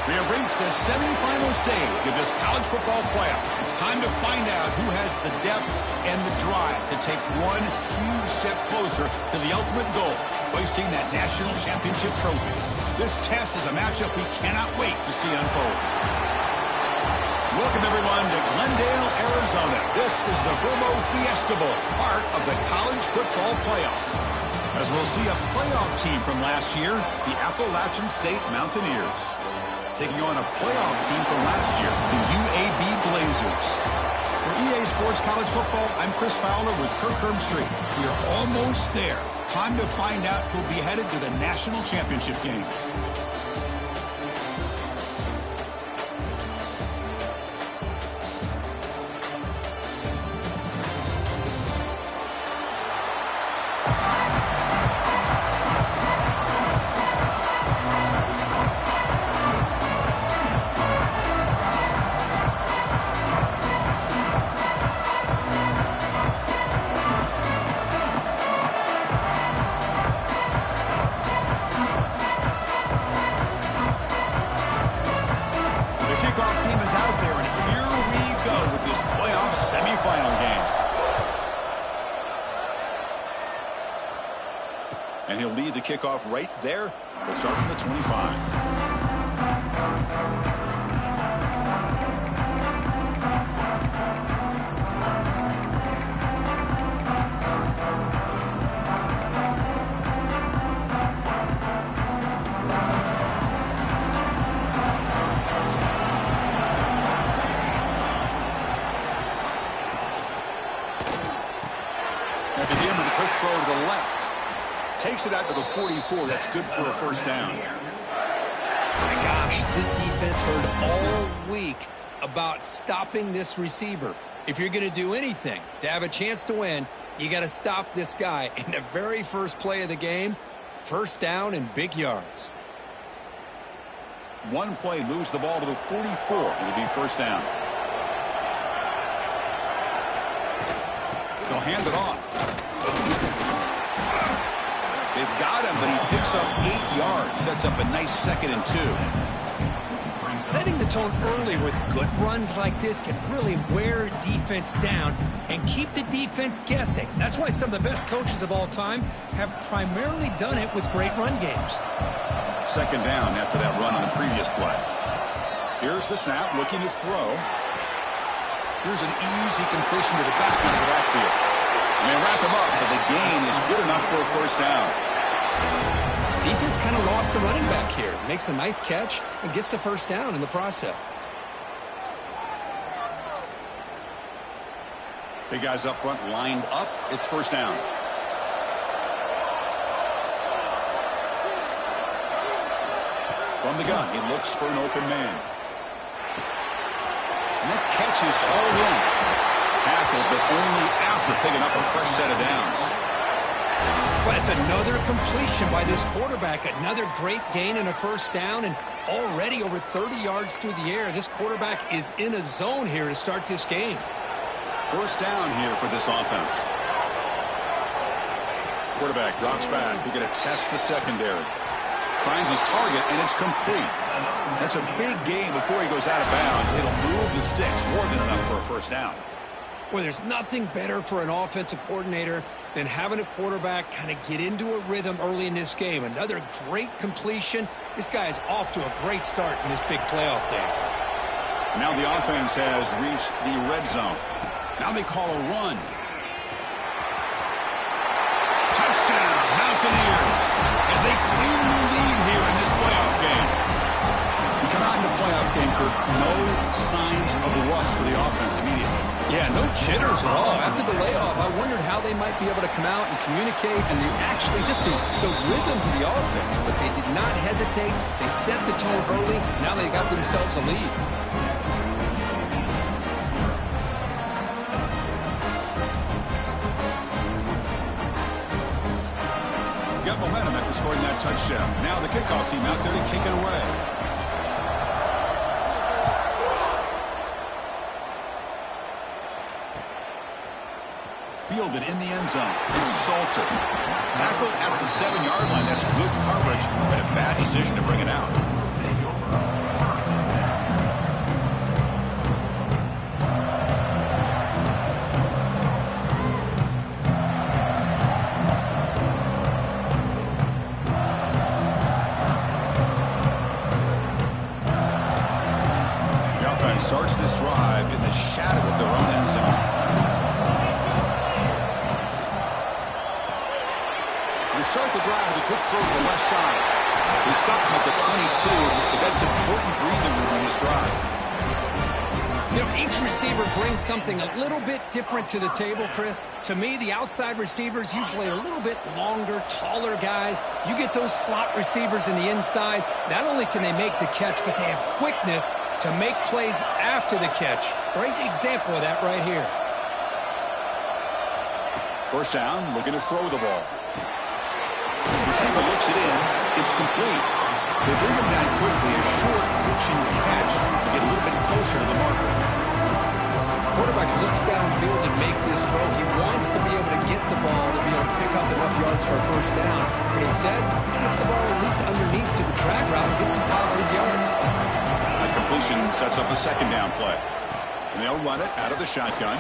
We have reached the semifinal stage of this college football playoff. It's time to find out who has the depth and the drive to take one huge step closer to the ultimate goal, hoisting that national championship trophy. This test is a matchup we cannot wait to see unfold. Welcome, everyone, to Glendale, Arizona. This is the Verbo Fiesta Bowl, part of the college football playoff. As we'll see a playoff team from last year, the Appalachian State Mountaineers, taking on a playoff team from last year, the UAB Blazers. For EA Sports College Football, I'm Chris Fowler with Kirk Herbstreit. We are almost there. Time to find out who'll be headed to the national championship game. And he'll lead the kickoff right there. He'll start from the 25. Now begin with a quick throw to the left. Takes it out to the 44. That's good for a first down. My gosh, this defense heard all week about stopping this receiver. If you're going to do anything to have a chance to win, you got to stop this guy. In the very first play of the game, first down and big yards. One play moves the ball to the 44. It'll be first down. They'll hand it off. They've got him, but he picks up 8 yards. Sets up a nice 2nd and 2. Setting the tone early with good runs like this can really wear defense down and keep the defense guessing. That's why some of the best coaches of all time have primarily done it with great run games. 2nd down after that run on the previous play. Here's the snap, looking to throw. Here's an easy completion to the back into the backfield. And they wrap him up, but the gain is good enough for a first down. Defense kind of lost the running back here. Makes a nice catch and gets the first down in the process. Big guys up front lined up. It's first down. From the gun, he looks for an open man. And that catch is hauled in. Tackled, but only after picking up a fresh set of downs. Well, it's another completion by this quarterback. Another great gain and a first down, and already over 30 yards through the air. This quarterback is in a zone here to start this game. First down here for this offense. Quarterback drops back. He's going to test the secondary. Finds his target, and it's complete. That's a big gain before he goes out of bounds. It'll move the sticks more than enough for a first down. Well, there's nothing better for an offensive coordinator than having a quarterback kind of get into a rhythm early in this game. Another great completion. This guy is off to a great start in this big playoff game. Now the offense has reached the red zone. Now they call a run. Touchdown, Mountaineers, as they claim the lead here in this playoff game. We come out in the playoff game, Kurt, no signs of the rust for the offense immediately. Yeah, no jitters at all. After the layoff, I wondered how they might be able to come out and communicate, and actually just the rhythm to the offense. But they did not hesitate. They set the tone early. Now they got themselves a lead. Got momentum after scoring that touchdown. Now the kickoff team out there to kick it away. Fielded in the end zone. It's Salter. Tackled at the 7-yard line. That's good coverage, but a bad decision to bring it out. The offense starts this drive in the shadow of their own end zone. Start the drive with a quick throw to the left side. He stopped him at the 22, but that's important breathing room in this drive. You know, each receiver brings something a little bit different to the table, Chris. To me, the outside receivers usually are a little bit longer, taller guys. You get those slot receivers in the inside. Not only can they make the catch, but they have quickness to make plays after the catch. Great example of that right here. First down, looking to throw the ball. Receiver looks it in. It's complete. They bring him down quickly. A short pitch and catch to get a little bit closer to the marker. Quarterback looks downfield and make this throw. He wants to be able to get the ball to be able to pick up enough yards for a first down. But instead, he gets the ball at least underneath to the drag route and gets some positive yards. That completion sets up a second down play. And they'll run it out of the shotgun.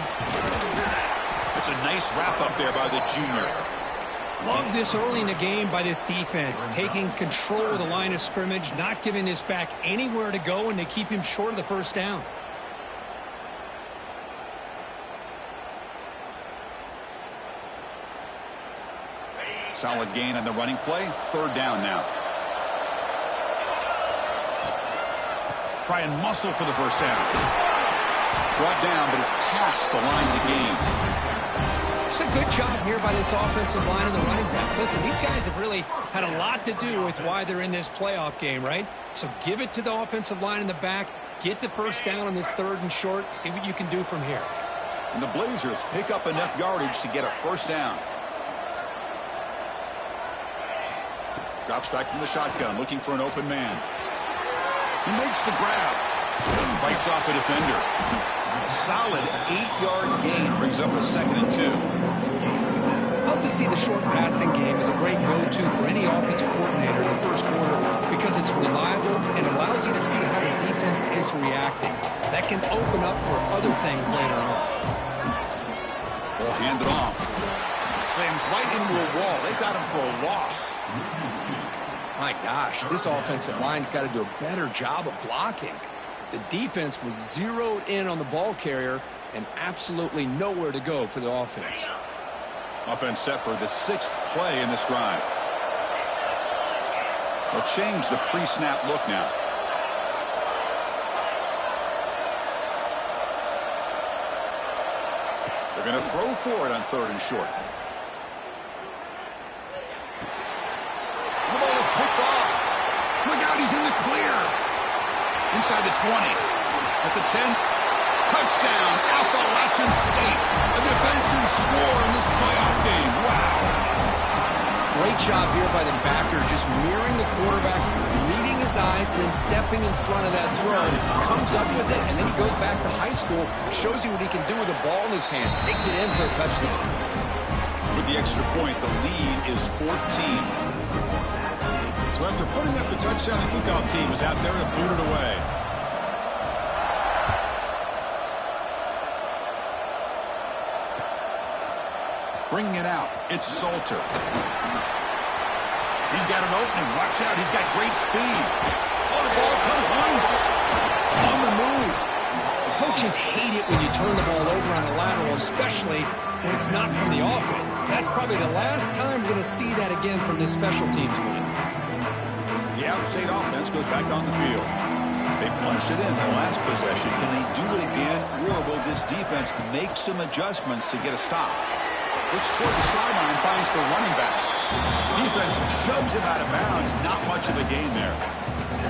It's a nice wrap up there by the junior. Love this early in the game by this defense, taking control of the line of scrimmage, not giving this back anywhere to go, and they keep him short of the first down. Solid gain on the running play. Third down now. Try and muscle for the first down. Brought down, but it's past the line to gain. It's a good job here by this offensive line and the running back. Listen, these guys have really had a lot to do with why they're in this playoff game, right? So give it to the offensive line in the back. Get the first down on this third and short. See what you can do from here. And the Blazers pick up enough yardage to get a first down. Drops back from the shotgun, looking for an open man. He makes the grab. Fights off a defender. A solid 8-yard gain brings up a 2nd and 2. Love to see the short passing game as a great go-to for any offensive coordinator in the first quarter because it's reliable and allows you to see how the defense is reacting. That can open up for other things later on. Ball handed off. Slams right into a wall. They got him for a loss. My gosh, this offensive line's got to do a better job of blocking. The defense was zeroed in on the ball carrier and absolutely nowhere to go for the offense. Offense set for the 6th play in this drive. They'll change the pre-snap look now. They're going to throw for it on 3rd and short. The ball is picked off. Look out, he's in the clear. Inside the 20. At the 10. Touchdown, Appalachian State. A defensive score in this playoff game. Wow. Great job here by the backer, just mirroring the quarterback, reading his eyes, and then stepping in front of that throw. Comes up with it, and then he goes back to high school, shows you what he can do with the ball in his hands, takes it in for a touchdown. With the extra point, the lead is 14. So after putting up the touchdown, the kickoff team is out there to boot it away. Bringing it out, it's Salter. He's got an opening. Watch out, he's got great speed. Oh, the ball comes loose. On the move. The coaches hate it when you turn the ball over on a lateral, especially when it's not from the offense. That's probably the last time we're going to see that again from this special teams unit. The outstate offense goes back on the field. They punched it in the last possession. Can they do it again, or will this defense make some adjustments to get a stop? Looks toward the sideline, finds the running back. Defense shoves him out of bounds. Not much of a gain there.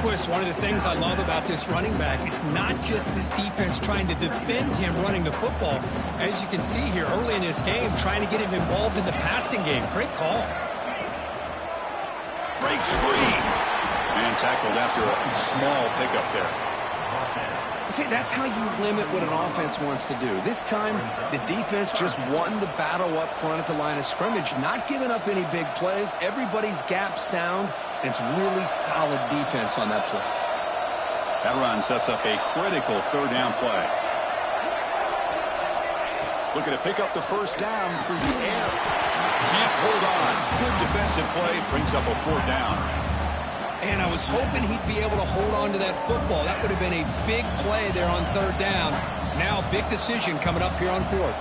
Chris, one of the things I love about this running back, it's not just this defense trying to defend him running the football. As you can see here early in this game, trying to get him involved in the passing game. Great call. Breaks free. And tackled after a small pickup there. See, that's how you limit what an offense wants to do. This time, the defense just won the battle up front at the line of scrimmage, not giving up any big plays. Everybody's gap sound. It's really solid defense on that play. That run sets up a critical third down play. Looking to pick up the first down through the air. Can't hold on. Good defensive play. Brings up a fourth down. And I was hoping he'd be able to hold on to that football. That would have been a big play there on third down. Now, big decision coming up here on fourth.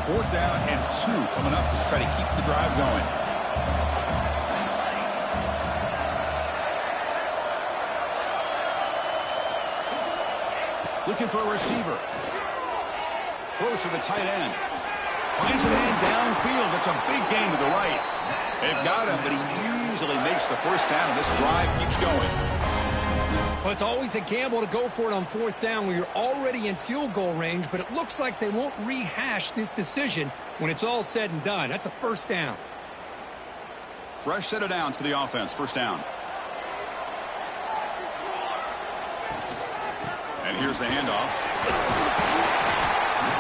Fourth down and 2 coming up to try to keep the drive going. Looking for a receiver. Close to the tight end. Finds a man downfield. That's a big gain to the right. They've got him, but he easily makes the first down, and this drive keeps going. Well, it's always a gamble to go for it on fourth down where you're already in field goal range, but it looks like they won't rehash this decision when it's all said and done. That's a first down. Fresh set of downs for the offense. First down. And here's the handoff.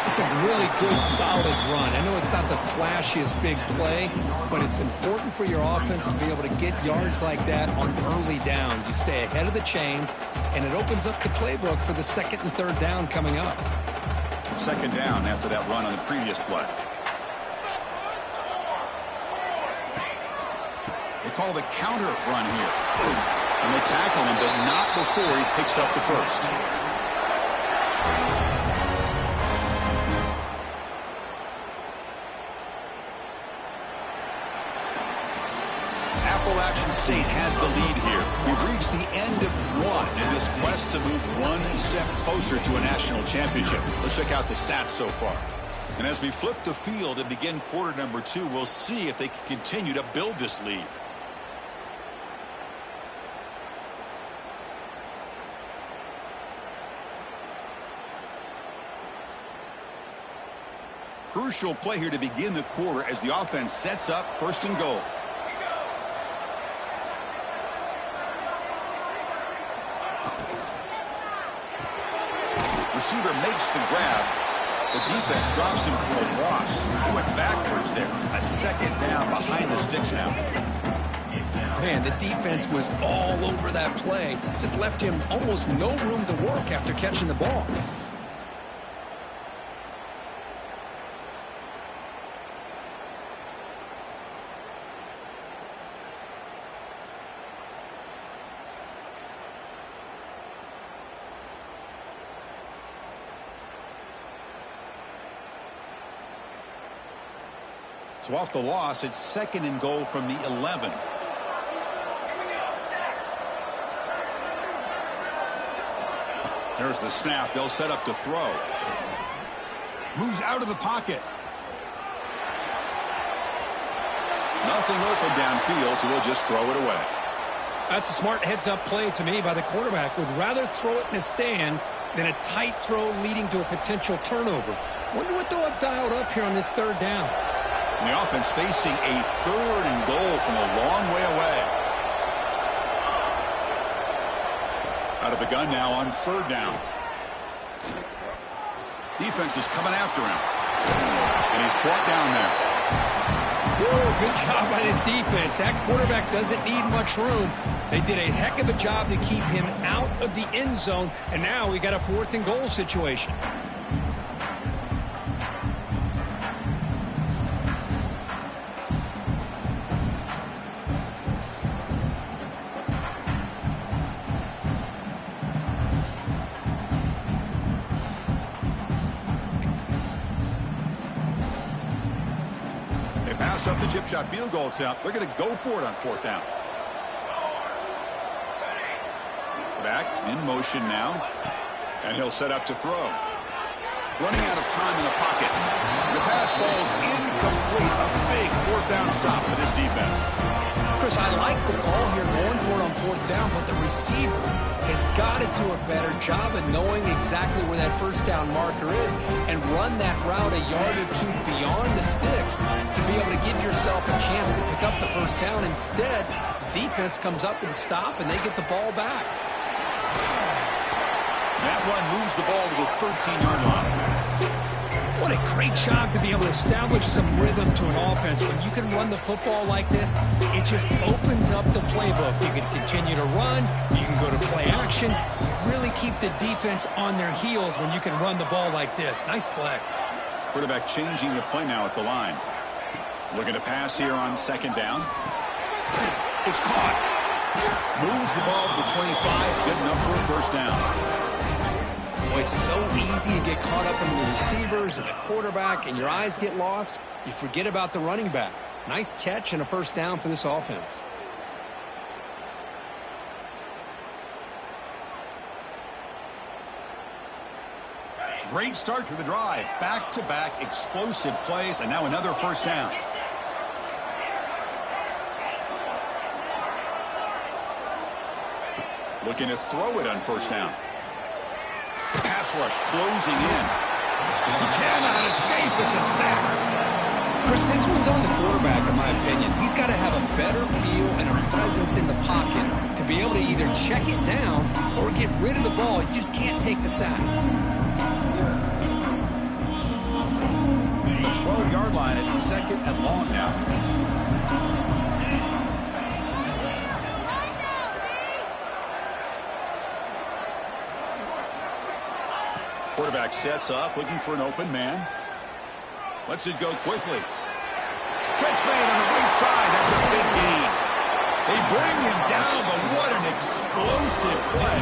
It's a really good, solid run. I know it's not the flashiest big play, but it's important for your offense to be able to get yards like that on early downs. You stay ahead of the chains, and it opens up the playbook for the second and third down coming up. Second down after that run on the previous play. They call the counter run here. And they tackle him, but not before he picks up the first. Appalachian State has the lead here. We've reached the end of one in this quest to move one step closer to a national championship. Let's check out the stats so far. And as we flip the field and begin quarter number 2, we'll see if they can continue to build this lead. Crucial play here to begin the quarter as the offense sets up first and goal. Receiver makes the grab. The defense drops him for a loss. He went backwards there. A second down behind the sticks now. Man, the defense was all over that play. Just left him almost no room to work after catching the ball. So off the loss, it's second and goal from the 11. There's the snap. They'll set up to throw. Moves out of the pocket. Nothing open downfield, so they'll just throw it away. That's a smart heads-up play to me by the quarterback. Would rather throw it in the stands than a tight throw leading to a potential turnover. Wonder what they'll have dialed up here on this third down. And the offense facing a 3rd and goal from a long way away. Out of the gun now on 3rd down. Defense is coming after him. And he's brought down there. Woo, good job by this defense. That quarterback doesn't need much room. They did a heck of a job to keep him out of the end zone, and now we got a 4th and goal situation. Up the chip shot field goal attempt. They're going to go for it on 4th down. Back in motion now, and he'll set up to throw. Running out of time in the pocket. The pass falls incomplete. A big 4th down stop for this defense. Chris, I like the call here going for it on 4th down, but the receiver has got to do a better job of knowing exactly where that 1st down marker is and run that route a yard or 2 beyond the sticks to be able to give yourself a chance to pick up the 1st down. Instead, the defense comes up with a stop and they get the ball back. That run moves the ball to the 13-yard line. What a great job to be able to establish some rhythm to an offense. When you can run the football like this, it just opens up the playbook. You can continue to run. You can go to play action. You really keep the defense on their heels when you can run the ball like this. Nice play. Quarterback changing the play now at the line. Looking to pass here on 2nd down. It's caught. Moves the ball to the 25. Good enough for a 1st down. Boy, it's so easy to get caught up in the receivers and the quarterback, and your eyes get lost. You forget about the running back. Nice catch and a 1st down for this offense. Great start to the drive. Back-to-back explosive plays, and now another 1st down. Looking to throw it on 1st down. Pass rush closing in. He cannot escape. It's a sack. Chris, this one's on the quarterback, in my opinion. He's got to have a better feel and a presence in the pocket to be able to either check it down or get rid of the ball. You just can't take the sack. The 12-yard line, it's 2nd and long now. Quarterback sets up, looking for an open man. Lets it go quickly. Catch made on the right side. That's a big gain. They bring him down, but what an explosive play.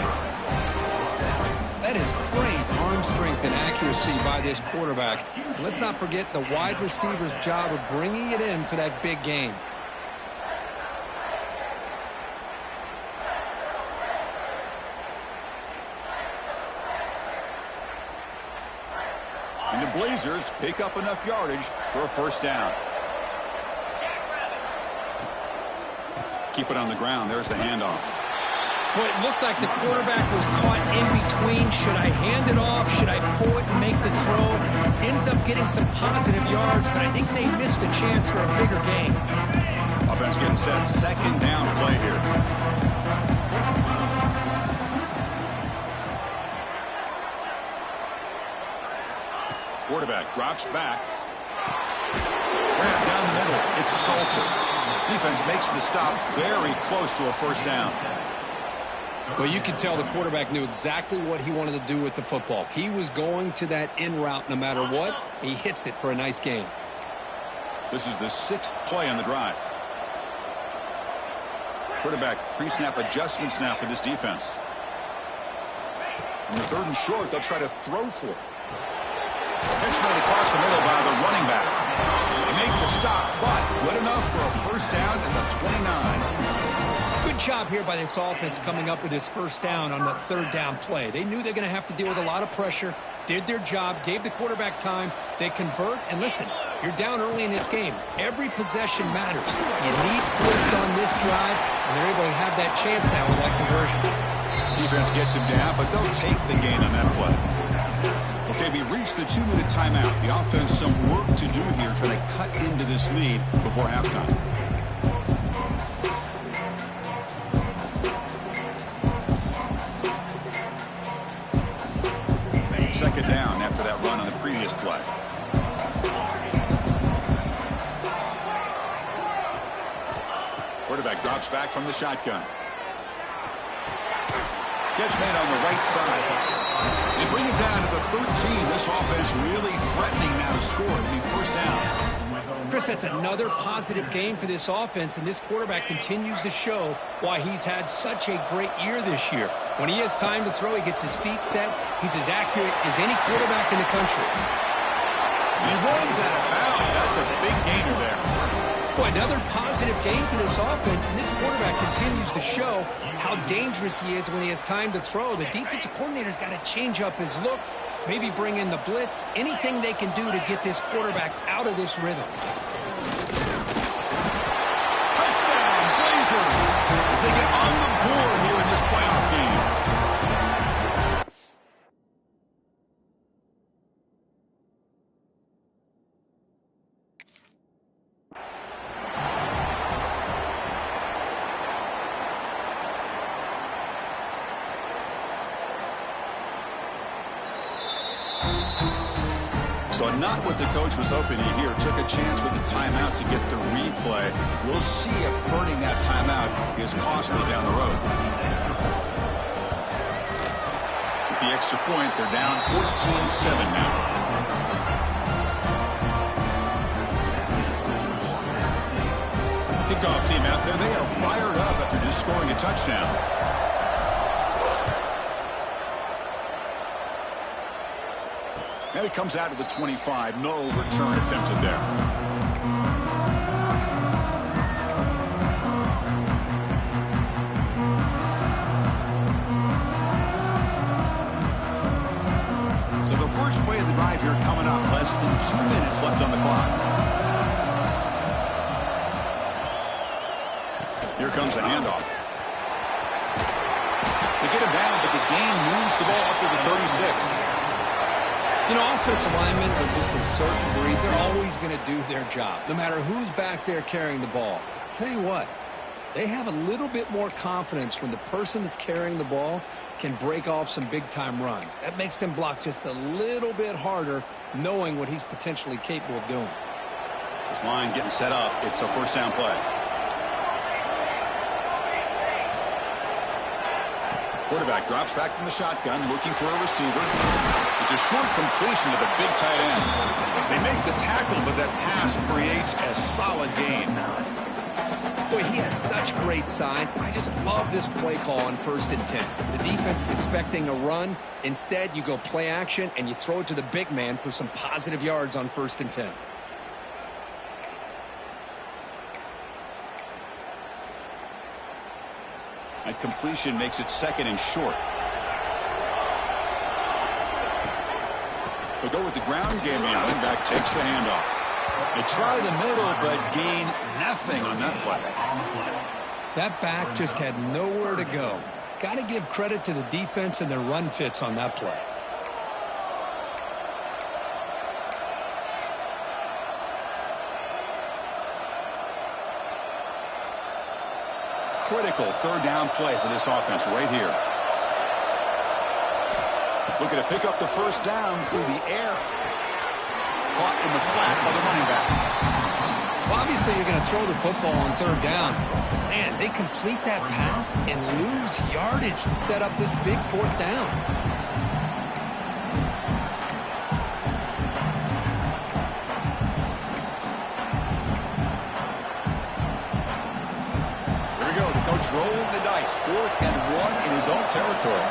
That is great arm strength and accuracy by this quarterback. And let's not forget the wide receiver's job of bringing it in for that big gain. And the Blazers pick up enough yardage for a 1st down. Keep it on the ground. There's the handoff. Well, it looked like the quarterback was caught in between. Should I hand it off? Should I pull it and make the throw? Ends up getting some positive yards, but I think they missed a chance for a bigger gain. Offense getting set. 2nd down play here. Quarterback drops back. Grab down the middle. It's Salter. Defense makes the stop very close to a 1st down. Well, you can tell the quarterback knew exactly what he wanted to do with the football. He was going to that in route no matter what. He hits it for a nice gain. This is the 6th play on the drive. Quarterback pre-snap adjustments now for this defense. On the 3rd and short, they'll try to throw for it. Pitch made across the middle by the running back. They make the stop, but good enough for a 1st down at the 29. Good job here by this offense coming up with this 1st down on the 3rd down play. They knew they're going to have to deal with a lot of pressure, did their job, gave the quarterback time. They convert, and listen, You're down early in this game. Every possession matters. You need points on this drive, and they're able to have that chance now with that conversion. Defense gets him down, but they'll take the gain on that play. Okay, we reached the 2-minute timeout. The offense some work to do here, trying to cut into this lead before halftime. Second down after that run on the previous play. Quarterback drops back from the shotgun. Catch made on the right side. They bring it down to the 13. This offense really threatening now to score. It'll be first down. Chris, that's another positive game for this offense, and this quarterback continues to show why he's had such a great year this year. When he has time to throw, he gets his feet set. He's as accurate as any quarterback in the country. He runs out of bounds. That's a big gainer there. Boy, another positive game for this offense, and this quarterback continues to show how dangerous he is when he has time to throw. The defensive coordinator's got to change up his looks, maybe bring in the blitz, anything they can do to get this quarterback out of this rhythm. Touchdown, Blazers, as they get on the board here in this playoff game. So not what the coach was hoping to hear. Took a chance with the timeout to get the replay. We'll see if burning that timeout is costly down the road. With the extra point, they're down 14-7 now. Kickoff team out there. They are fired up after just scoring a touchdown. And it comes out to the 25. No return attempted there. So the first play of the drive here coming up. Less than 2 minutes left on the clock. Here comes a handoff. They get him down, but the gain moves the ball up to the 36. You know, offensive linemen are just a certain breed. They're always going to do their job, no matter who's back there carrying the ball. I'll tell you what, they have a little bit more confidence when the person that's carrying the ball can break off some big-time runs. That makes them block just a little bit harder, knowing what he's potentially capable of doing. This line getting set up. It's a first down play. Quarterback drops back from the shotgun, looking for a receiver. It's a short completion to the big tight end. They make the tackle, but that pass creates a solid gain. Boy, he has such great size. I just love this play call on 1st and 10. The defense is expecting a run. Instead, you go play action, and you throw it to the big man for some positive yards on 1st and 10. That completion makes it 2nd and short. They go with the ground game. The running back takes the handoff. They try the middle, but gain nothing on that play. That back just had nowhere to go. Got to give credit to the defense and their run fits on that play. Critical 3rd down play for this offense right here. Looking to pick up the first down through the air. Caught in the flat by the running back. Well, obviously, you're going to throw the football on 3rd down. Man, they complete that pass and lose yardage to set up this big 4th down. Rolling the dice. 4th and 1 in his own territory.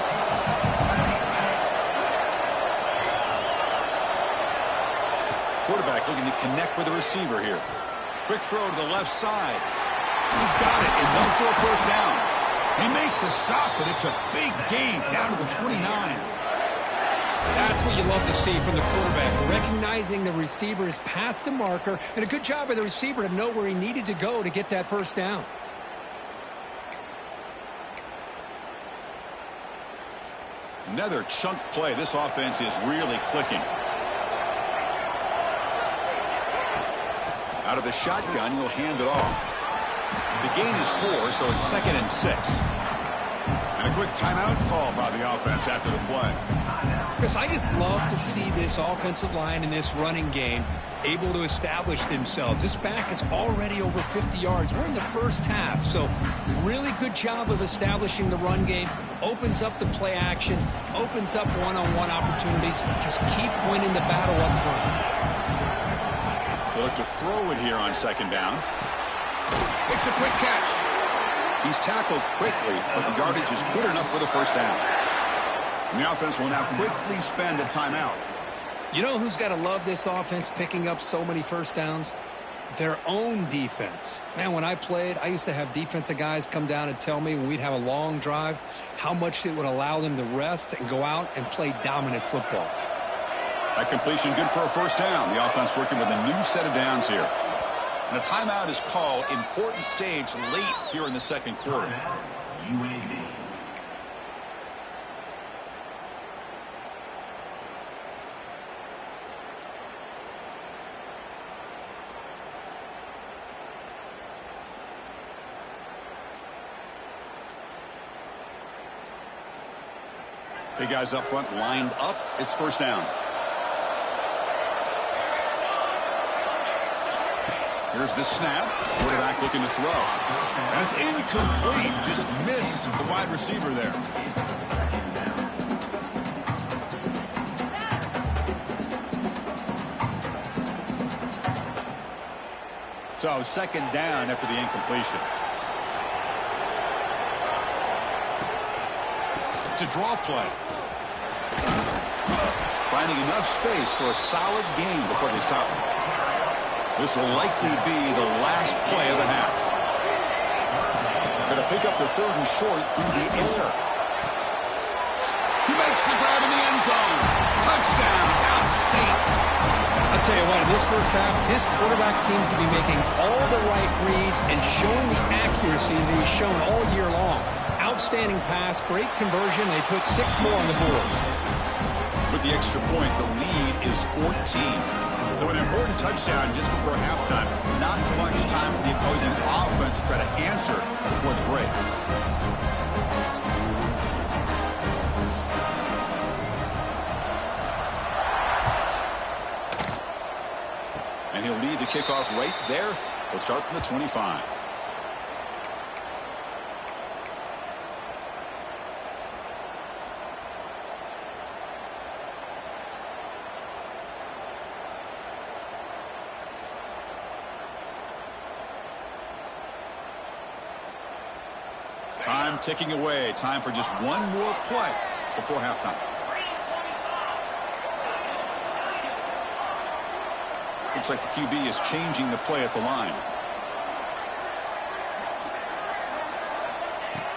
Quarterback looking to connect with the receiver here. Quick throw to the left side. He's got it. Enough for a first down. They make the stop, but it's a big gain down to the 29. That's what you love to see from the quarterback, recognizing the receiver is past the marker, and a good job by the receiver to know where he needed to go to get that first down. Another chunk play. This offense is really clicking. Out of the shotgun, he'll hand it off. The gain is 4, so it's 2nd and 6. And a quick timeout call by the offense after the play. Chris, I just love to see this offensive line in this running game able to establish themselves. This back is already over 50 yards. We're in the first half, so really good job of establishing the run game. Opens up the play action, opens up one-on-one opportunities. Just keep winning the battle up front. They'll look to throw it here on 2nd down. It's a quick catch. He's tackled quickly, but the yardage is good enough for the first down. And the offense will now quickly spend a timeout. You know who's got to love this offense picking up so many first downs? Their own defense. Man, when I played, I used to have defensive guys come down and tell me when we'd have a long drive how much it would allow them to rest and go out and play dominant football. That completion good for a first down. The offense working with a new set of downs here. And a timeout is called. Important stage late here in the second quarter. Big guys up front lined up. It's first down. Here's the snap. Quarterback looking to throw. And it's incomplete. Just missed the wide receiver there. So 2nd down after the incompletion. It's a draw play. Finding enough space for a solid gain before they stop him. This will likely be the last play of the half. Going to pick up the 3rd and short through the air. He makes the grab in the end zone. Touchdown, Outstate. I'll tell you what, in this first half, this quarterback seems to be making all the right reads and showing the accuracy that he's shown all year long. Outstanding pass, great conversion. They put 6 more on the board. With the extra point, the lead is 14. So an important touchdown just before halftime. Not much time for the opposing offense to try to answer before the break. And he'll lead the kickoff right there. He'll start from the 25. Time ticking away. Time for just one more play before halftime. Looks like the QB is changing the play at the line.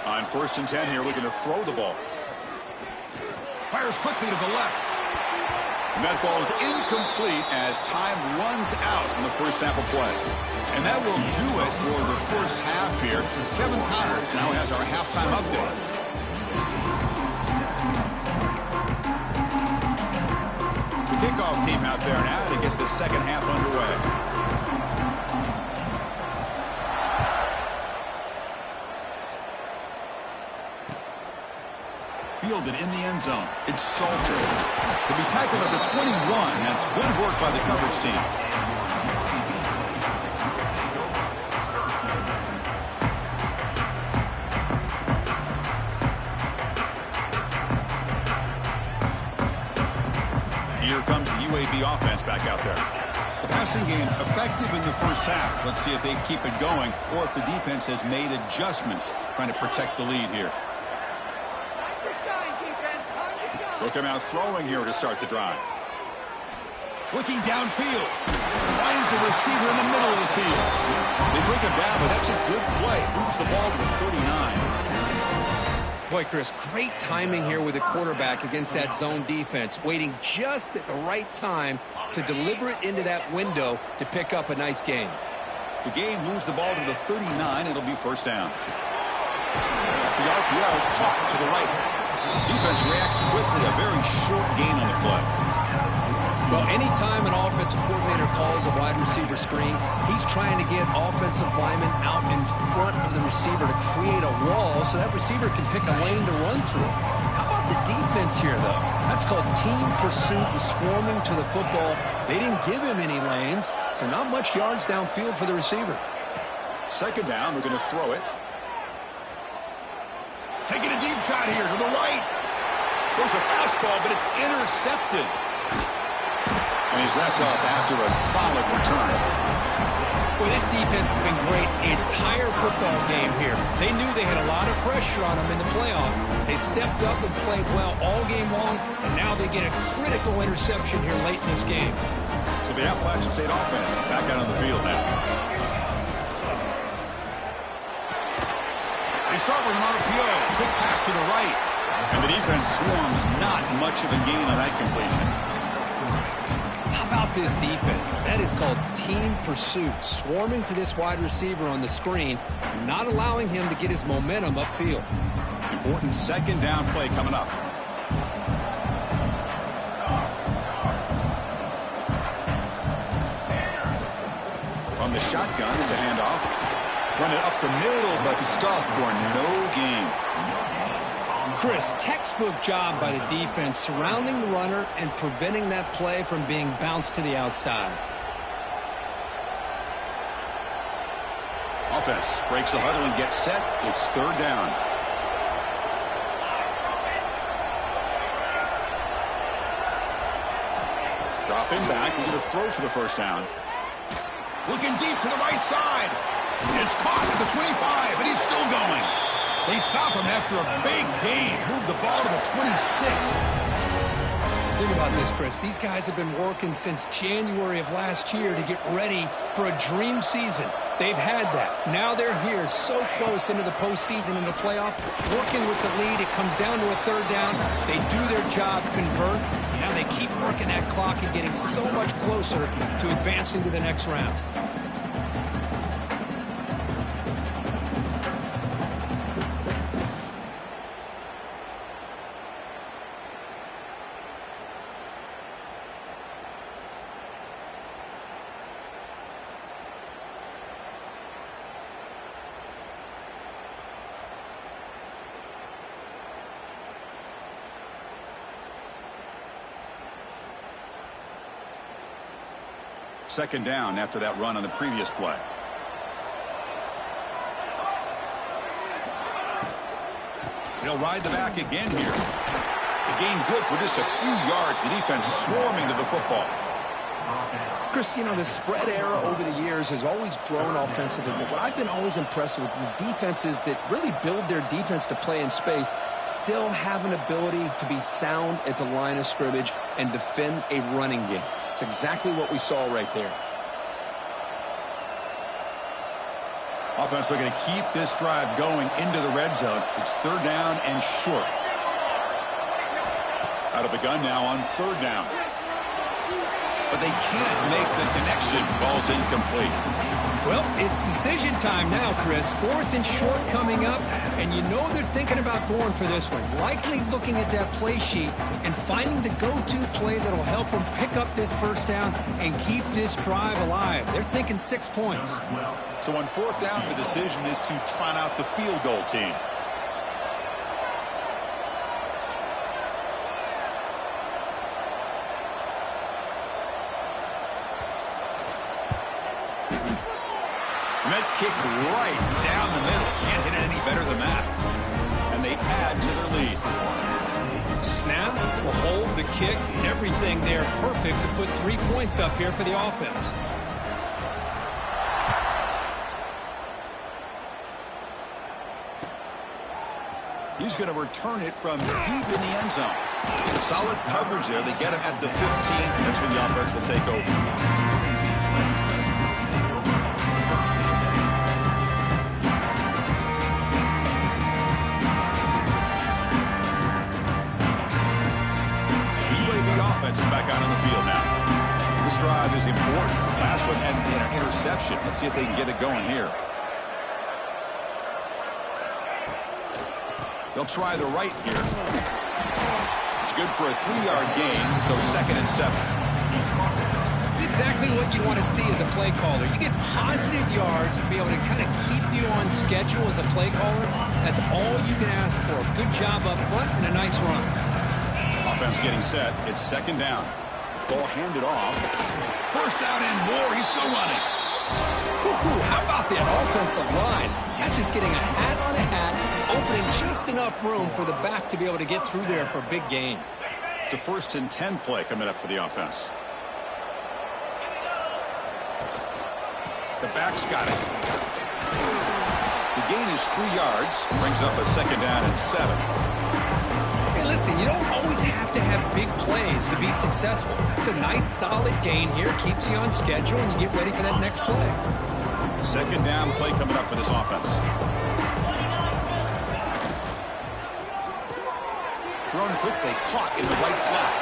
On 1st and 10 here, looking to throw the ball. Fires quickly to the left. And that ball is incomplete as time runs out in the first half of play. And that will do it for the first half here. Kevin Connors now has our halftime update. The kickoff team out there now to get the second half underway. Fielded in the end zone. It's Salter. He'll be tackled at the 21. That's good work by the coverage team. Here comes the UAB offense back out there. The passing game effective in the first half. Let's see if they keep it going or if the defense has made adjustments trying to protect the lead here. They'll come out throwing here to start the drive. Looking downfield. Finds a receiver in the middle of the field. They bring him down, but that's a good play. Moves the ball to the 39. Boy, Chris, great timing here with the quarterback against that zone defense, waiting just at the right time to deliver it into that window to pick up a nice gain. The game moves the ball to the 39. It'll be first down. Off the RPO, caught to the right. Defense reacts quickly. A very short gain on the play. Well, anytime an offensive coordinator calls a wide receiver screen, he's trying to get offensive linemen out in front of the receiver to create a wall so that receiver can pick a lane to run through. How about the defense here, though? That's called team pursuit and swarming to the football. They didn't give him any lanes, so not much yards downfield for the receiver. Second down, we're going to throw it. Taking a deep shot here to the right. Goes a fastball, but it's intercepted. And he's wrapped up after a solid return. Well, this defense has been great the entire football game here. They knew they had a lot of pressure on them in the playoff. They stepped up and played well all game long, and now they get a critical interception here late in this game. So the Appalachian State offense back out on the field now. They start with an RPO. Quick pass to the right. And the defense swarms. Not much of a gain on that completion. How about this defense? That is called team pursuit. Swarming to this wide receiver on the screen, not allowing him to get his momentum upfield. Important second down play coming up. From the shotgun, it's a handoff. Run it up the middle, but stuff for no gain. Chris, textbook job by the defense surrounding the runner and preventing that play from being bounced to the outside. Offense breaks the huddle and gets set. It's third down. Dropping back. He's going to throw for the first down. Looking deep to the right side. It's caught at the 25, and he's still going. They stop him after a big gain. Move the ball to the 26. Think about this, Chris. These guys have been working since January of last year to get ready for a dream season. They've had that. Now they're here so close into the postseason and the playoff, working with the lead. It comes down to a third down. They do their job, convert. Now they keep working that clock and getting so much closer to advancing to the next round. Second down after that run on the previous play. He'll ride the back again here. The gain good for just a few yards. The defense swarming to the football. Chris, you know, the spread era over the years has always grown offensively, but what I've been always impressed with the defenses that really build their defense to play in space still have an ability to be sound at the line of scrimmage and defend a running game. It's exactly what we saw right there. Offense looking to keep this drive going into the red zone. It's third down and short. Out of the gun now on third down. But they can't make the connection. Ball's incomplete. Well, it's decision time now, Chris. Fourth and short coming up, and you know they're thinking about going for this one. Likely looking at that play sheet and finding the go-to play that'll help them pick up this first down and keep this drive alive. They're thinking 6 points. So on fourth down, the decision is to trot out the field goal team. And that kick right down the middle. Can't hit it any better than that. And they add to their lead. Snap, the hold, the kick, everything there perfect to put 3 points up here for the offense. He's going to return it from deep in the end zone. Solid coverage there. They get him at the 15. That's when the offense will take over. offense is back out on the field now. This drive is important. Last one had an interception. Let's see if they can get it going here. They'll try the right here. It's good for a 3-yard gain, so 2nd and 7. It's exactly what you want to see as a play caller. You get positive yards to be able to kind of keep you on schedule as a play caller. That's all you can ask for. Good job up front and a nice run. Offense getting set. It's 2nd down. Ball handed off. 1st down and more. He's still running. How about that offensive line? That's just getting a hat on a hat, opening just enough room for the back to be able to get through there for a big gain. It's a 1st and 10 play coming up for the offense. The back's got it. The gain is 3 yards. Brings up a 2nd down and 7. Hey, listen, you don't always have to have big plays to be successful. It's a nice, solid gain here. Keeps you on schedule, and you get ready for that next play. 2nd down play coming up for this offense. Thrown quickly, caught in the right flat.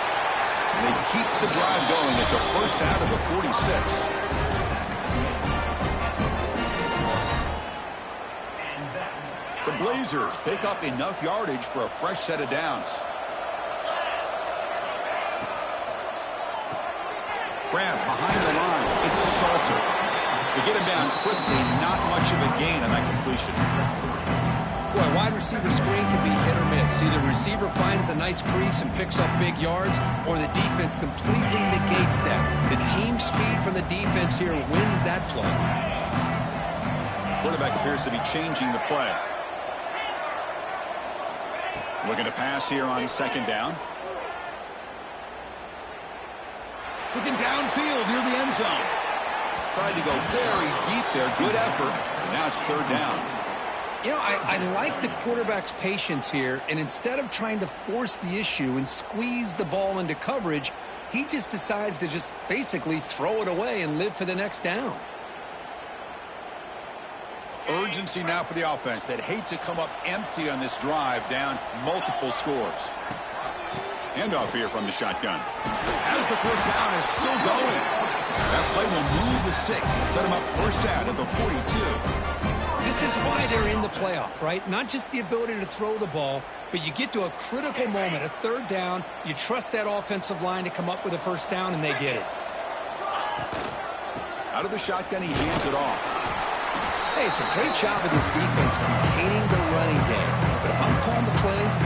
And they keep the drive going. It's a 1st down to the 46. The Blazers pick up enough yardage for a fresh set of downs. Grab behind the line. It's Salter. They get him down quickly. Not much of a gain on that completion. Boy, wide receiver screen can be hit or miss. Either receiver finds a nice crease and picks up big yards, or the defense completely negates that. The team speed from the defense here wins that play. Quarterback appears to be changing the play. Looking to pass here on 2nd down. Looking downfield near the end zone. Tried to go very deep there. Good effort. Now it's 3rd down. You know, I like the quarterback's patience here, and instead of trying to force the issue and squeeze the ball into coverage, he just decides to just basically throw it away and live for the next down. Urgency now for the offense that hate to come up empty on this drive, down multiple scores. Handoff here from the shotgun. As the 1st down is still going. That play will move the sticks and set them up 1st down at the 42. This is why they're in the playoff, right? Not just the ability to throw the ball, but you get to a critical moment, a 3rd down, you trust that offensive line to come up with a 1st down, and they get it. Out of the shotgun, he hands it off. Hey, it's a great job of this defense containing the running game. But if I'm calling the plays,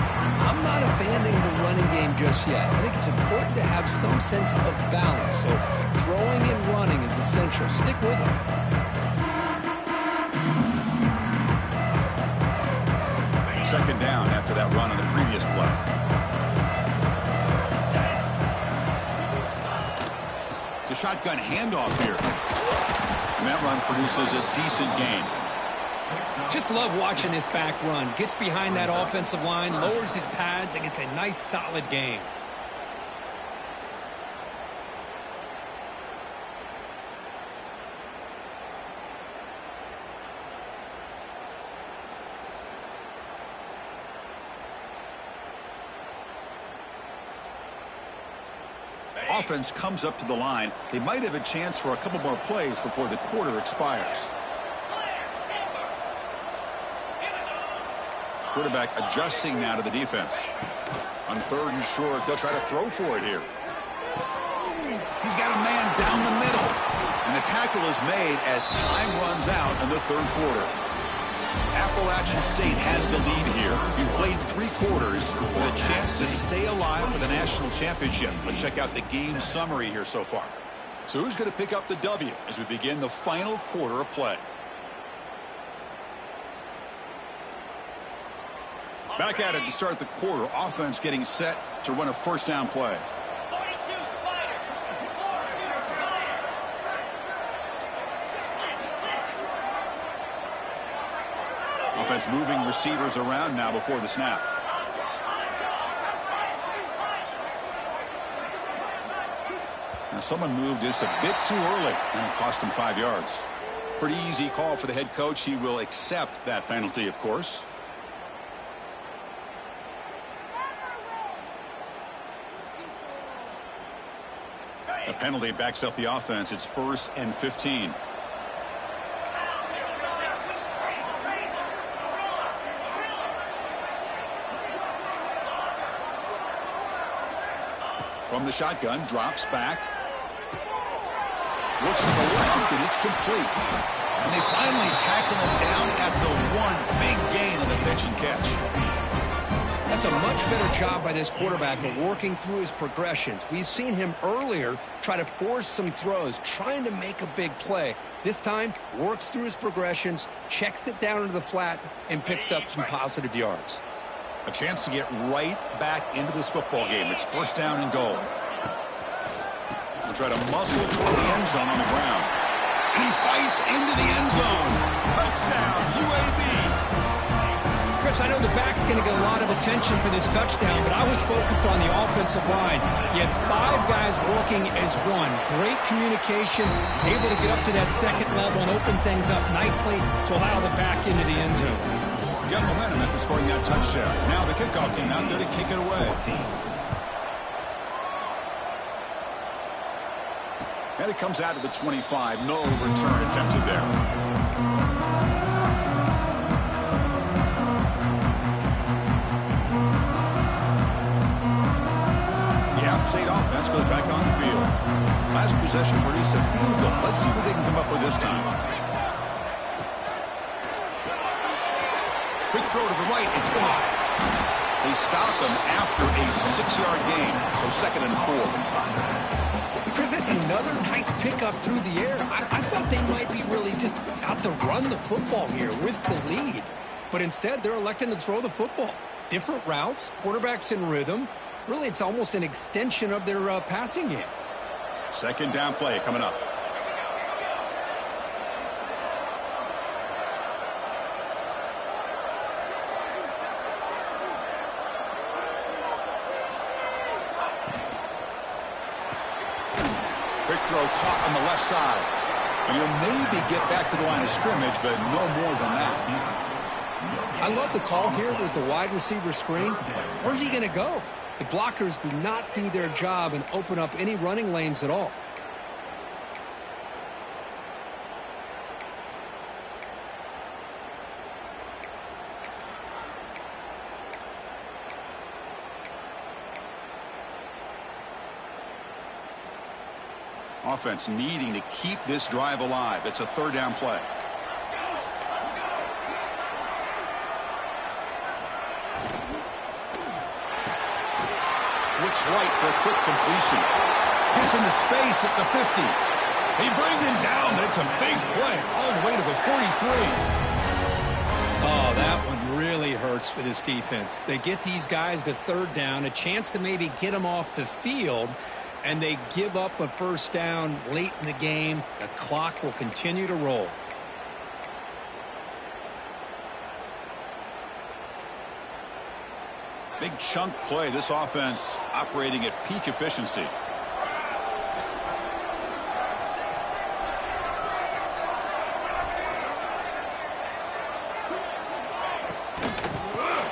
I'm not abandoning the running game just yet. I think it's important to have some sense of balance. So throwing and running is essential. Stick with it. 2nd down after that run on the previous play. The shotgun handoff here. And that run produces a decent gain. Just love watching this back run. Gets behind that offensive line, lowers his pads, and gets a nice, solid gain. Offense comes up to the line. They might have a chance for a couple more plays before the quarter expires. Quarterback adjusting now to the defense. On 3rd and short, they'll try to throw for it here. He's got a man down the middle. And the tackle is made as time runs out in the 3rd quarter. Appalachian State has the lead here. You've played 3 quarters with a chance to stay alive for the national championship. Let's check out the game summary here so far. So who's going to pick up the W as we begin the final quarter of play? Back at it to start the quarter. Offense getting set to run a 1st down play. Offense moving receivers around now before the snap. Now someone moved just a bit too early, and it cost him 5 yards. Pretty easy call for the head coach. He will accept that penalty, of course. The penalty backs up the offense. It's 1st and 15. From the shotgun, drops back. Looks to the left, and it's complete. And they finally tackle him down at the 1. Big gain on the pitch and catch. That's a much better job by this quarterback of working through his progressions. We've seen him earlier try to force some throws, trying to make a big play. This time, works through his progressions, checks it down into the flat, and picks up some positive yards. A chance to get right back into this football game. It's 1st down and goal. He'll try to muscle toward the end zone on the ground. And he fights into the end zone. Touchdown, UAB. Chris, I know the back's going to get a lot of attention for this touchdown, but I was focused on the offensive line. You had 5 guys working as one. Great communication, able to get up to that second level and open things up nicely to allow the back into the end zone. Got momentum after scoring that touchdown. Now the kickoff team out there to kick it away. And it comes out to the 25. No return attempted there. State offense goes back on the field. Last possession produced a field goal. Let's see what they can come up with this time. Quick throw to the right. It's caught. They stop him after a 6-yard gain. So 2nd and 4. Chris, that's another nice pickup through the air. I thought they might be really just out to run the football here with the lead. But instead, they're electing to throw the football. Different routes, quarterbacks in rhythm. Really, it's almost an extension of their passing game. 2nd down play coming up. Quick throw caught on the left side. And he'll maybe get back to the line of scrimmage, but no more than that. I love the call here with the wide receiver screen. Where's he going to go? The blockers do not do their job and open up any running lanes at all. Offense needing to keep this drive alive. It's a 3rd down play. Looks right for a quick completion. Gets into space at the 50. He brings him down, but it's a big play all the way to the 43. Oh, that one really hurts for this defense. They get these guys to 3rd down, a chance to maybe get them off the field, and they give up a 1st down late in the game. The clock will continue to roll. Big chunk play. This offense operating at peak efficiency.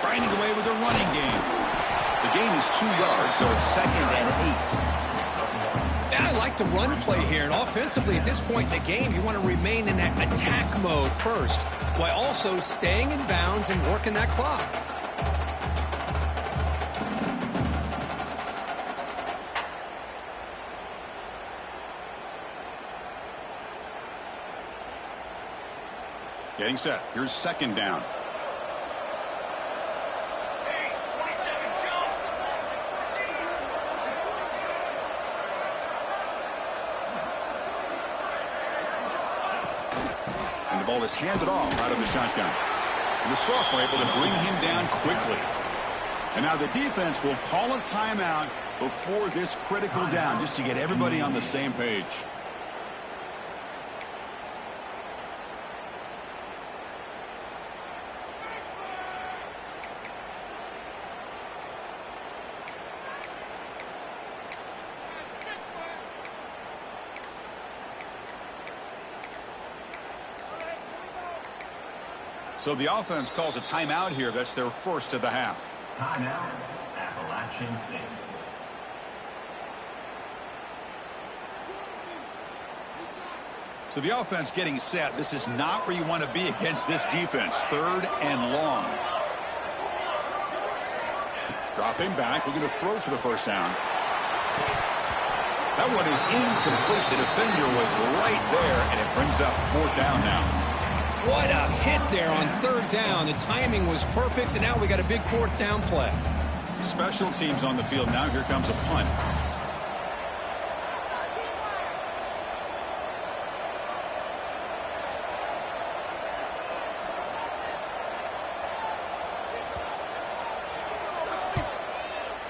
Grinding away with a running game. The gain is 2 yards, so it's 2nd and 8. And I like the run play here. And offensively, at this point in the game, you want to remain in that attack mode first, while also staying in bounds and working that clock. Getting set. Here's 2nd down. And the ball is handed off out of the shotgun. And the sophomore able to bring him down quickly. And now the defense will call a timeout before this critical down, just to get everybody on the same page. So the offense calls a timeout here. That's their 1st of the half. Timeout, Appalachian State. So the offense getting set. This is not where you want to be against this defense. 3rd and long. Dropping back, looking to throw for the first down. That one is incomplete. The defender was right there, and it brings up 4th down now. What a hit there on 3rd down. The timing was perfect, and now we got a big 4th down play. Special teams on the field now. Here comes a punt.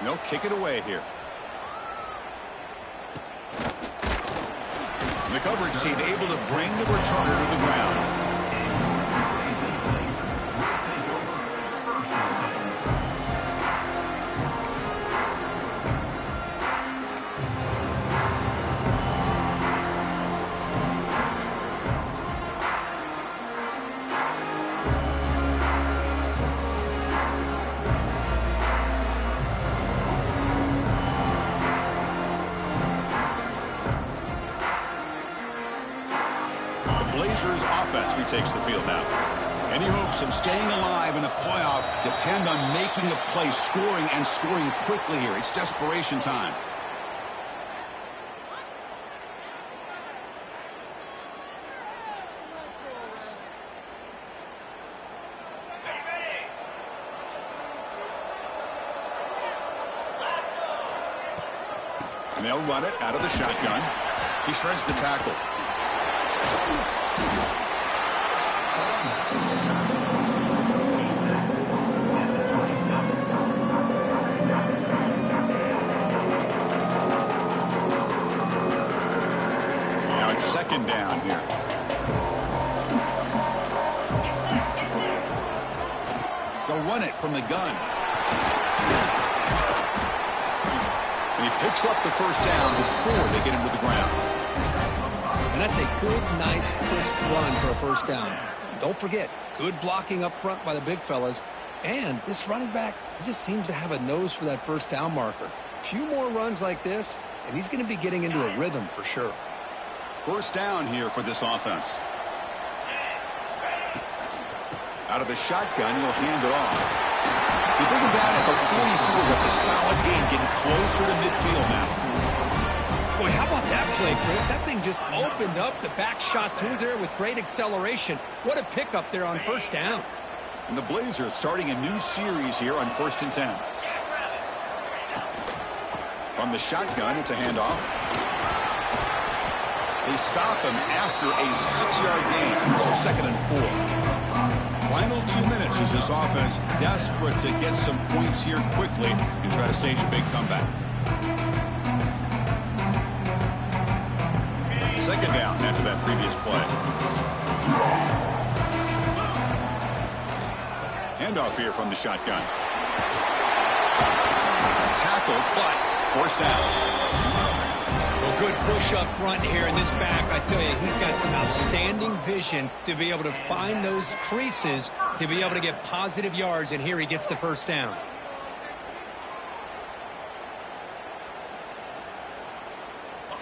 They'll kick it away here. The coverage team able to bring the returner to the ground. Offense retakes the field now. Any hopes of staying alive in a playoff depend on making a play, scoring, and scoring quickly here. It's desperation time. And they'll run it out of the shotgun. He shreds the tackle. Now it's 2nd down here. They'll run it from the gun. And he picks up the first down before they get him to the ground. And that's a good, nice, crisp run for a first down. Don't forget, good blocking up front by the big fellas. And this running back, he just seems to have a nose for that first down marker. A few more runs like this, and he's going to be getting into a rhythm for sure. First down here for this offense. Out of the shotgun, he'll hand it off. They bring him down at the 44. That's a solid gain, getting closer to midfield now. Boy, how about that play, Chris? That thing just opened up the back shot through there with great acceleration. What a pickup there on first down. And the Blazers starting a new series here on 1st and 10. From the shotgun, it's a handoff. They stop him after a 6-yard gain, so 2nd and 4. Final 2 minutes as this offense desperate to get some points here quickly and try to stage a big comeback. 2nd down after that previous play. Handoff here from the shotgun. Tackled, but forced down. Well, good push up front here in this back. I tell you, he's got some outstanding vision to be able to find those creases, to be able to get positive yards, and here he gets the first down.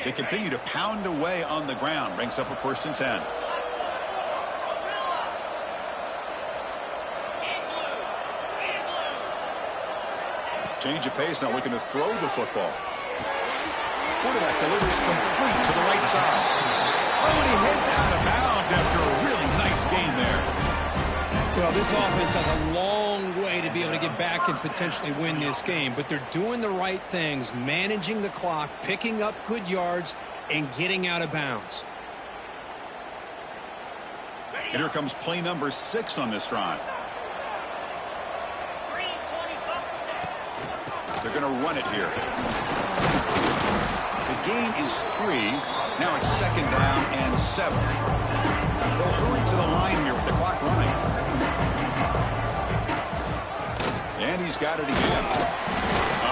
They continue to pound away on the ground. Brings up a 1st and 10. Change of pace, now looking to throw the football. Quarterback delivers complete to the right side. Oh, and he heads out of bounds after a really nice game there. Well, this offense has a long way to be able to get back and potentially win this game, but they're doing the right things, managing the clock, picking up good yards, and getting out of bounds. And here comes play number 6 on this drive. They're going to run it here. The gain is 3. Now it's 2nd down and 7. They'll hurry to the line here with the clock running. And he's got it again.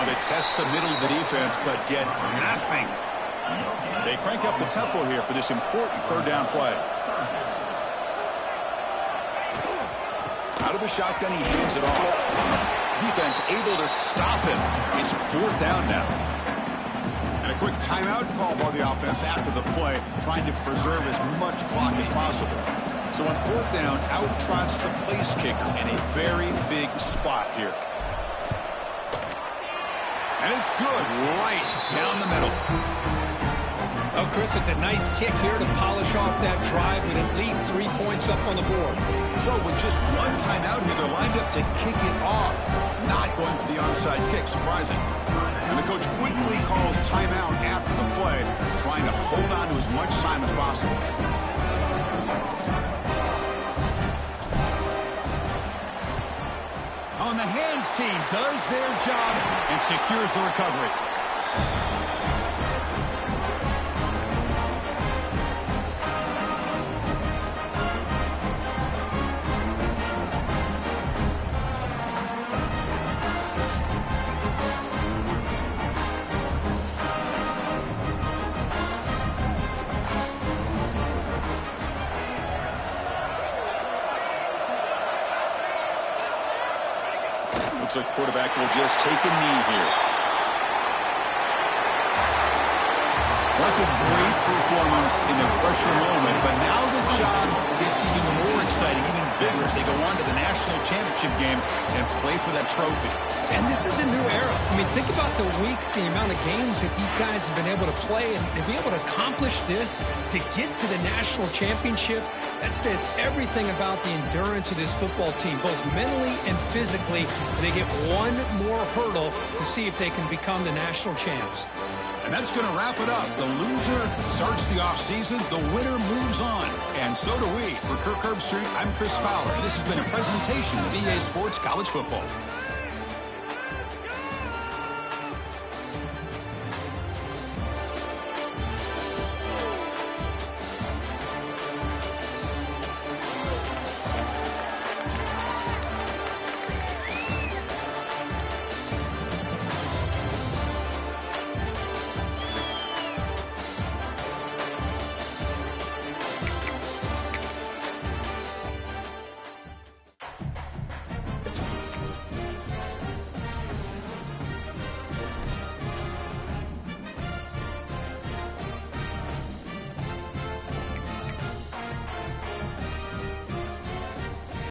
They test the middle of the defense, but get nothing. They crank up the tempo here for this important 3rd down play. Out of the shotgun, he hands it off. Defense able to stop him. It's 4th down now. And And a quick timeout call by the offense after the play, trying to preserve as much clock as possible. So on fourth down, out trots the place kicker in a very big spot here. And it's good, right down the middle. Oh, Chris, it's a nice kick here to polish off that drive with at least 3 points up on the board. So with just one timeout here, they're lined up to kick it off. Not going for the onside kick, surprising. And the coach quickly calls timeout after the play, trying to hold on to as much time as possible. On the hands team does their job and secures the recovery. Looks like the quarterback will just take a knee here. That's a great performance in the pressure moment, but now the job gets even more exciting, even bigger as they go on to the national championship game and play for that trophy. And this is a new era. I mean, think about the weeks, the amount of games that these guys have been able to play, and to be able to accomplish this, to get to the national championship, that says everything about the endurance of this football team, both mentally and physically. They get one more hurdle to see if they can become the national champs. And that's going to wrap it up. The loser starts the offseason. The winner moves on. And so do we. For Kirk Herbstreit, I'm Chris Fowler. And this has been a presentation of EA Sports College Football.